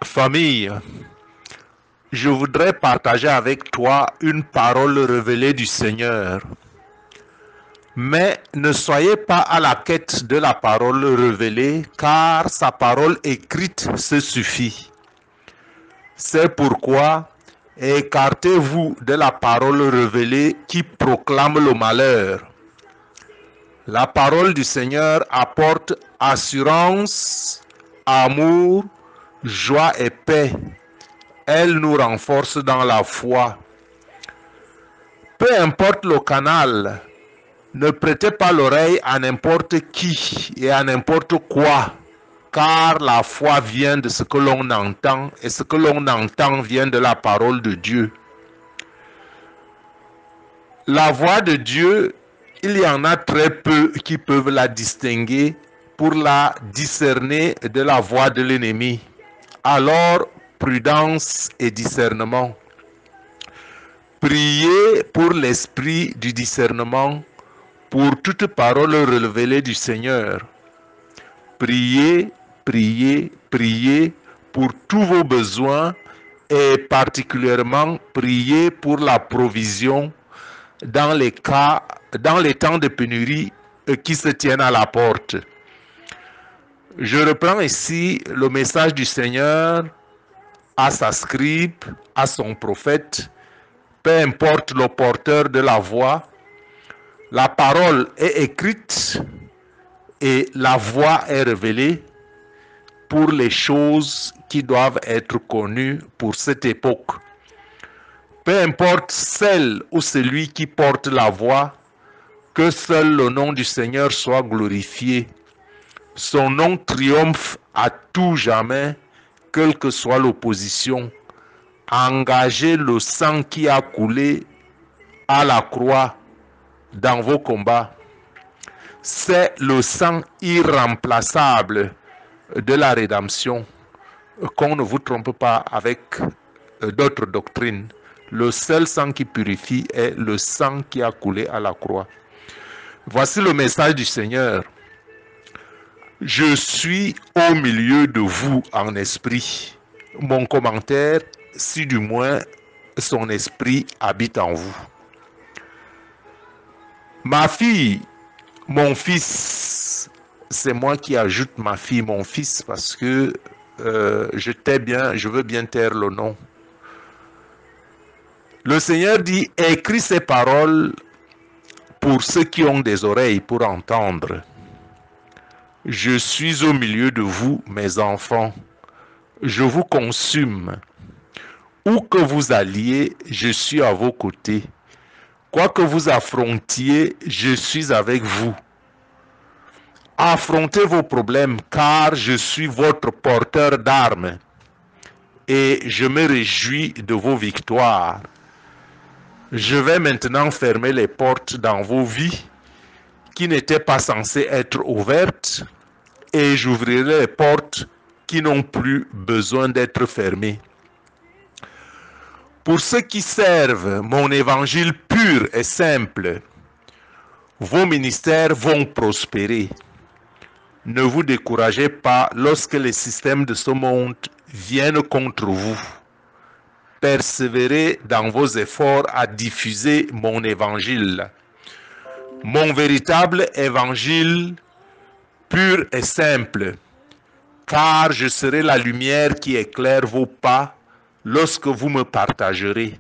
Famille, je voudrais partager avec toi une parole révélée du Seigneur. Mais ne soyez pas à la quête de la parole révélée, car sa parole écrite se suffit. C'est pourquoi écartez-vous de la parole révélée qui proclame le malheur. La parole du Seigneur apporte assurance, amour, joie et paix. Elle nous renforce dans la foi. Peu importe le canal, ne prêtez pas l'oreille à n'importe qui et à n'importe quoi, car la foi vient de ce que l'on entend et ce que l'on entend vient de la parole de Dieu. La voix de Dieu, il y en a très peu qui peuvent la distinguer pour la discerner de la voix de l'ennemi. Alors, prudence et discernement. Priez pour l'esprit du discernement, pour toute parole révélée du Seigneur. Priez, priez, priez pour tous vos besoins et particulièrement priez pour la provision dans les temps de pénurie qui se tiennent à la porte. Je reprends ici le message du Seigneur à sa scribe, à son prophète, peu importe le porteur de la voix, la parole est écrite et la voix est révélée pour les choses qui doivent être connues pour cette époque. Peu importe celle ou celui qui porte la voix, que seul le nom du Seigneur soit glorifié. Son nom triomphe à tout jamais, quelle que soit l'opposition. Engagez le sang qui a coulé à la croix dans vos combats. C'est le sang irremplaçable de la rédemption. Qu'on ne vous trompe pas avec d'autres doctrines. Le seul sang qui purifie est le sang qui a coulé à la croix. Voici le message du Seigneur. Je suis au milieu de vous en esprit. Mon commentaire, si du moins son esprit habite en vous. Ma fille, mon fils, c'est moi qui ajoute ma fille, mon fils, parce que je veux bien taire le nom. Le Seigneur dit, écris ces paroles pour ceux qui ont des oreilles pour entendre. Je suis au milieu de vous, mes enfants. Je vous consume. Où que vous alliez, je suis à vos côtés. Quoi que vous affrontiez, je suis avec vous. Affrontez vos problèmes, car je suis votre porteur d'armes. Et je me réjouis de vos victoires. Je vais maintenant fermer les portes dans vos vies qui n'étaient pas censées être ouvertes et j'ouvrirai les portes qui n'ont plus besoin d'être fermées. Pour ceux qui servent mon évangile pur et simple, vos ministères vont prospérer. Ne vous découragez pas lorsque les systèmes de ce monde viennent contre vous. Persévérez dans vos efforts à diffuser mon évangile. Mon véritable évangile pur et simple, car je serai la lumière qui éclaire vos pas lorsque vous me partagerez.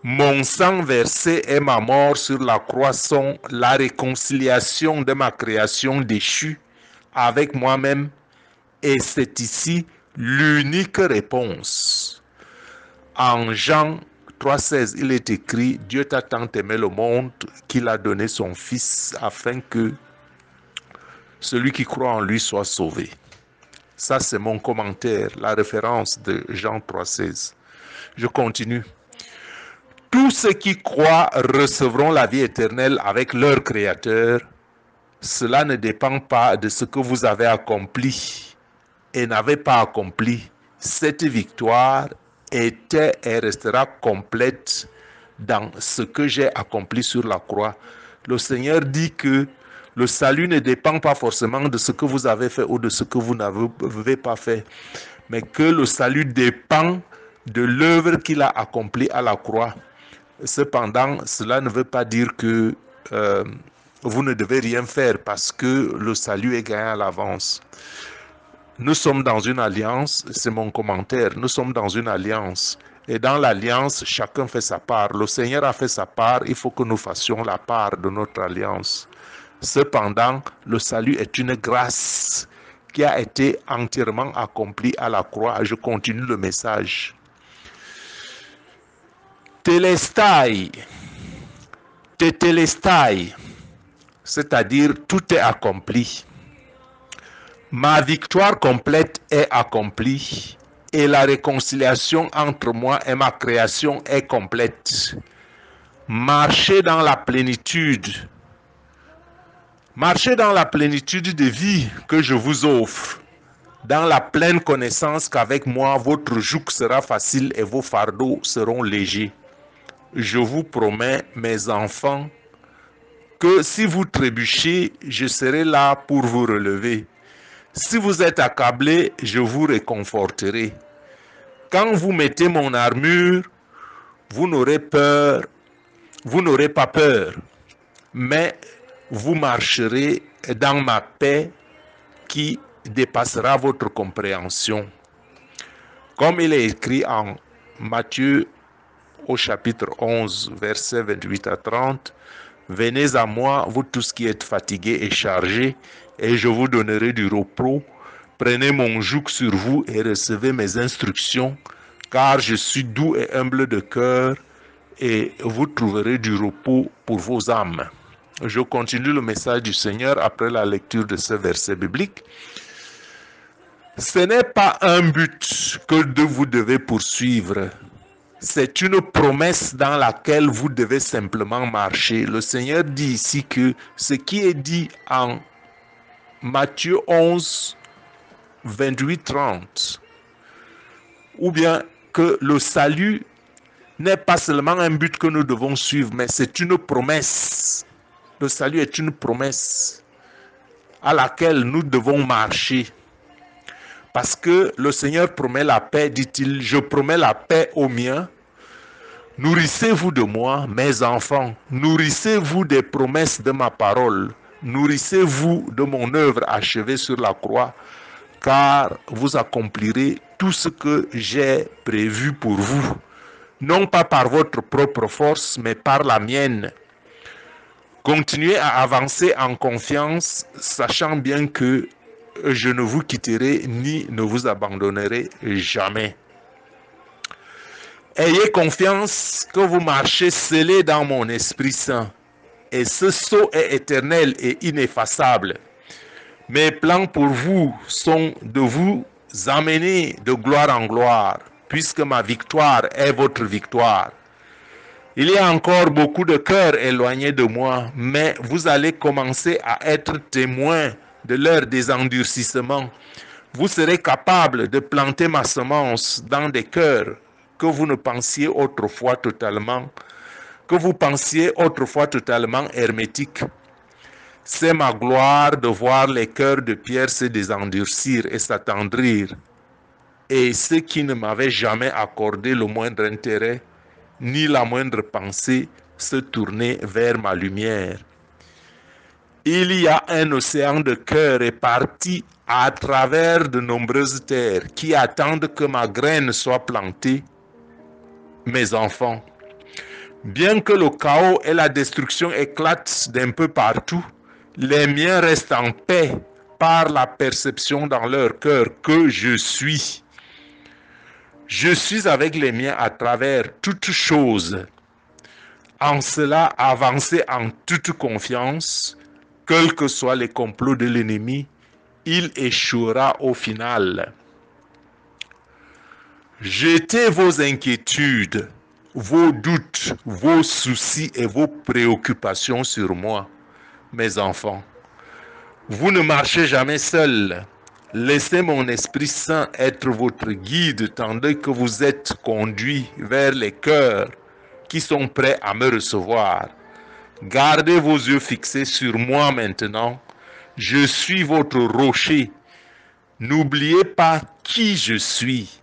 Mon sang versé et ma mort sur la croix sont la réconciliation de ma création déchue avec moi-même, et c'est ici l'unique réponse. En Jean 3,16, il est écrit, Dieu t'a tant aimé le monde qu'il a donné son Fils afin que celui qui croit en lui soit sauvé. Ça, c'est mon commentaire, la référence de Jean 3,16. Je continue. Tous ceux qui croient recevront la vie éternelle avec leur Créateur. Cela ne dépend pas de ce que vous avez accompli et n'avez pas accompli. Cette victoire était et restera complète dans ce que j'ai accompli sur la croix. Le Seigneur dit que le salut ne dépend pas forcément de ce que vous avez fait ou de ce que vous n'avez pas fait, mais que le salut dépend de l'œuvre qu'il a accomplie à la croix. Cependant, cela ne veut pas dire que vous ne devez rien faire parce que le salut est gagné à l'avance. Nous sommes dans une alliance, c'est mon commentaire, nous sommes dans une alliance. Et dans l'alliance, chacun fait sa part. Le Seigneur a fait sa part, il faut que nous fassions la part de notre alliance. Cependant, le salut est une grâce qui a été entièrement accomplie à la croix. Je continue le message. Telestai, tetelestai, c'est-à-dire tout est accompli. Ma victoire complète est accomplie et la réconciliation entre moi et ma création est complète. Marchez dans la plénitude. Marchez dans la plénitude de vie que je vous offre, dans la pleine connaissance qu'avec moi, votre joug sera facile et vos fardeaux seront légers. Je vous promets, mes enfants, que si vous trébuchez, je serai là pour vous relever. Si vous êtes accablés, je vous réconforterai. Quand vous mettez mon armure, vous n'aurez peur, vous n'aurez pas peur, mais vous marcherez dans ma paix qui dépassera votre compréhension. Comme il est écrit en Matthieu au chapitre 11, versets 28 à 30, « Venez à moi, vous tous qui êtes fatigués et chargés, et je vous donnerai du repos. Prenez mon joug sur vous et recevez mes instructions, car je suis doux et humble de cœur, et vous trouverez du repos pour vos âmes. » Je continue le message du Seigneur après la lecture de ce verset biblique. Ce n'est pas un but que vous devez poursuivre. C'est une promesse dans laquelle vous devez simplement marcher. Le Seigneur dit ici que ce qui est dit en Matthieu 11, 28-30, ou bien que le salut n'est pas seulement un but que nous devons suivre, mais c'est une promesse. Le salut est une promesse à laquelle nous devons marcher. Parce que le Seigneur promet la paix, dit-il, je promets la paix aux miens. Nourrissez-vous de moi, mes enfants, nourrissez-vous des promesses de ma parole, nourrissez-vous de mon œuvre achevée sur la croix, car vous accomplirez tout ce que j'ai prévu pour vous, non pas par votre propre force, mais par la mienne. Continuez à avancer en confiance, sachant bien que je ne vous quitterai ni ne vous abandonnerai jamais. Ayez confiance que vous marchez scellés dans mon Esprit Saint, et ce sceau est éternel et ineffaçable. Mes plans pour vous sont de vous amener de gloire en gloire, puisque ma victoire est votre victoire. Il y a encore beaucoup de cœurs éloignés de moi, mais vous allez commencer à être témoins de leur désendurcissement. Vous serez capables de planter ma semence dans des cœurs que vous pensiez autrefois totalement hermétiques. C'est ma gloire de voir les cœurs de pierre se désendurcir et s'attendrir, et ceux qui ne m'avaient jamais accordé le moindre intérêt, ni la moindre pensée, se tourner vers ma lumière. Il y a un océan de cœurs réparti à travers de nombreuses terres qui attendent que ma graine soit plantée. Mes enfants, bien que le chaos et la destruction éclatent d'un peu partout, les miens restent en paix par la perception dans leur cœur que je suis. Je suis avec les miens à travers toutes choses. En cela, avancez en toute confiance, quels que soient les complots de l'ennemi, il échouera au final. Jetez vos inquiétudes, vos doutes, vos soucis et vos préoccupations sur moi, mes enfants. Vous ne marchez jamais seuls. Laissez mon Esprit Saint être votre guide tandis que vous êtes conduits vers les cœurs qui sont prêts à me recevoir. Gardez vos yeux fixés sur moi maintenant. Je suis votre rocher. N'oubliez pas qui je suis.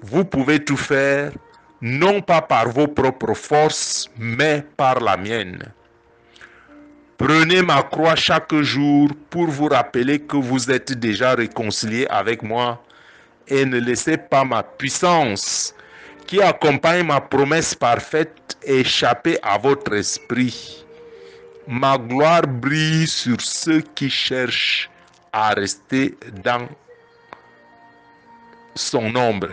Vous pouvez tout faire, non pas par vos propres forces, mais par la mienne. Prenez ma croix chaque jour pour vous rappeler que vous êtes déjà réconcilié avec moi et ne laissez pas ma puissance qui accompagne ma promesse parfaite échapper à votre esprit. Ma gloire brille sur ceux qui cherchent à rester dans son ombre.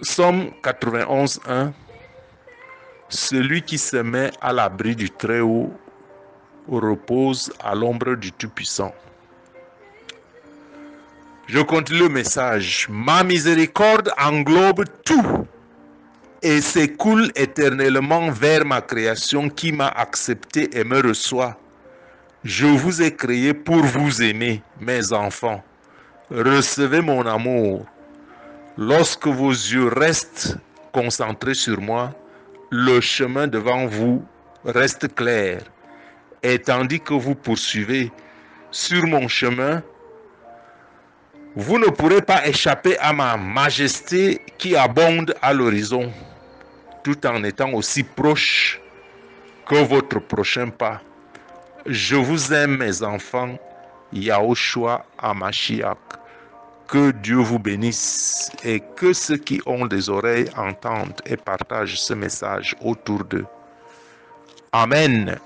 Psaume 91, 1. Celui qui se met à l'abri du Très-Haut repose à l'ombre du Tout-Puissant. Je continue le message. Ma miséricorde englobe tout et s'écoule éternellement vers ma création qui m'a accepté et me reçoit. Je vous ai créé pour vous aimer, mes enfants. Recevez mon amour. Lorsque vos yeux restent concentrés sur moi, le chemin devant vous reste clair. Et tandis que vous poursuivez sur mon chemin, vous ne pourrez pas échapper à ma majesté qui abonde à l'horizon, tout en étant aussi proche que votre prochain pas. Je vous aime, mes enfants, Yahushua Hamashiach. Que Dieu vous bénisse et que ceux qui ont des oreilles entendent et partagent ce message autour d'eux. Amen.